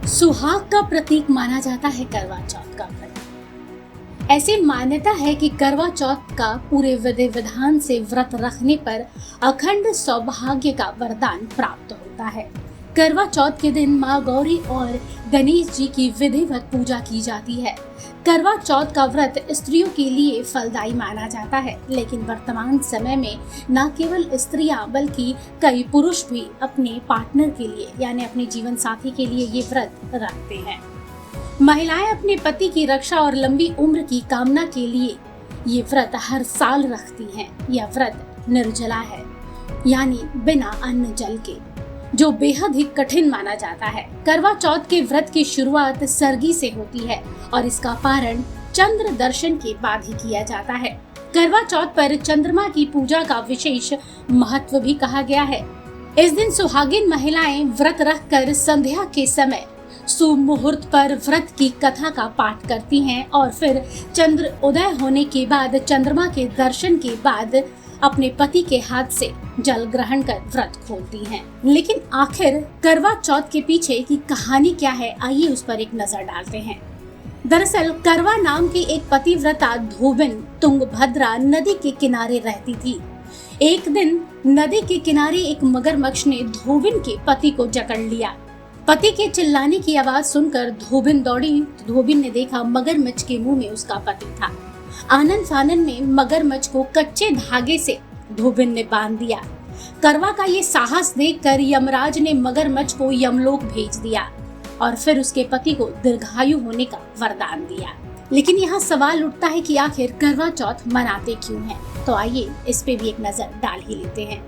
सुहाग का प्रतीक माना जाता है करवा चौथ का व्रत। ऐसी मान्यता है कि करवा चौथ का पूरे विधि विधान से व्रत रखने पर अखंड सौभाग्य का वरदान प्राप्त होता है। करवा चौथ के दिन माँ गौरी और गणेश जी की विधिवत पूजा की जाती है। करवा चौथ का व्रत स्त्रियों के लिए फलदायी माना जाता है, लेकिन वर्तमान समय में न केवल स्त्रियां बल्कि कई पुरुष भी अपने पार्टनर के लिए यानी अपने जीवन साथी के लिए ये व्रत रखते हैं। महिलाएं अपने पति की रक्षा और लंबी उम्र की कामना के लिए ये व्रत हर साल रखती हैं। यह व्रत निर्जला है, यानी बिना अन्न जल के, जो बेहद ही कठिन माना जाता है। करवा चौथ के व्रत की शुरुआत सरगी से होती है और इसका पारण चंद्र दर्शन के बाद ही किया जाता है। करवा चौथ पर चंद्रमा की पूजा का विशेष महत्व भी कहा गया है। इस दिन सुहागिन महिलाएं व्रत रखकर संध्या के समय शुभ मुहूर्त पर व्रत की कथा का पाठ करती हैं और फिर चंद्र उदय होने के बाद चंद्रमा के दर्शन के बाद अपने पति के हाथ से जल ग्रहण कर व्रत खोलती हैं। लेकिन आखिर करवा चौथ के पीछे की कहानी क्या है, आइए उस पर एक नजर डालते हैं। दरअसल करवा नाम की एक पतिव्रता धोबिन तुंगभद्रा नदी के किनारे रहती थी। एक दिन नदी के किनारे एक मगरमच्छ ने धोबिन के पति को जकड़ लिया। पति के चिल्लाने की आवाज सुनकर धोबिन दौड़ी। धोबिन ने देखा मगरमच्छ के मुंह में उसका पति था। आनंद फानन में मगरमच्छ को कच्चे धागे से धोबिन ने बांध दिया। करवा का ये साहस देखकर यमराज ने मगरमच्छ को यमलोक भेज दिया और फिर उसके पति को दीर्घायु होने का वरदान दिया। लेकिन यहाँ सवाल उठता है कि आखिर करवा चौथ मनाते क्यों हैं? तो आइए इस पे भी एक नजर डाल ही लेते हैं।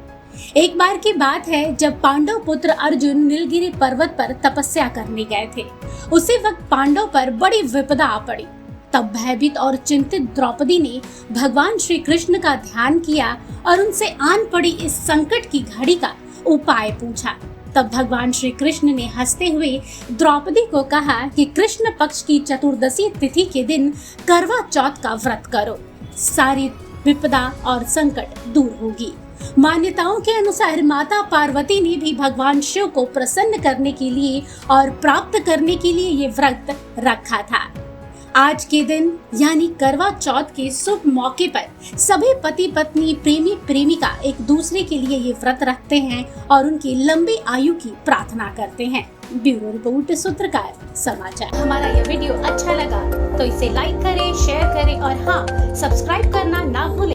एक बार की बात है जब पांडव पुत्र अर्जुन नीलगिरी पर्वत पर तपस्या करने गए थे। उसी वक्त पांडव पर बड़ी विपदा आ पड़ी। तब भयभीत और चिंतित द्रौपदी ने भगवान श्री कृष्ण का ध्यान किया और उनसे आन पड़ी इस संकट की घड़ी का उपाय पूछा। तब भगवान श्री कृष्ण ने हंसते हुए द्रौपदी को कहा कि कृष्ण पक्ष की चतुर्दशी तिथि के दिन करवा चौथ का व्रत करो, सारी विपदा और संकट दूर होगी। मान्यताओं के अनुसार माता पार्वती ने भी भगवान शिव को प्रसन्न करने के लिए और प्राप्त करने के लिए ये व्रत रखा था। आज के दिन यानी करवा चौथ के शुभ मौके पर सभी पति पत्नी प्रेमी प्रेमिका एक दूसरे के लिए ये व्रत रखते हैं और उनकी लंबी आयु की प्रार्थना करते हैं। ब्यूरो रिपोर्ट, सूत्रकार समाचार। हमारा यह वीडियो अच्छा लगा तो इसे लाइक करें, शेयर करें और हाँ, सब्सक्राइब करना ना भूलें।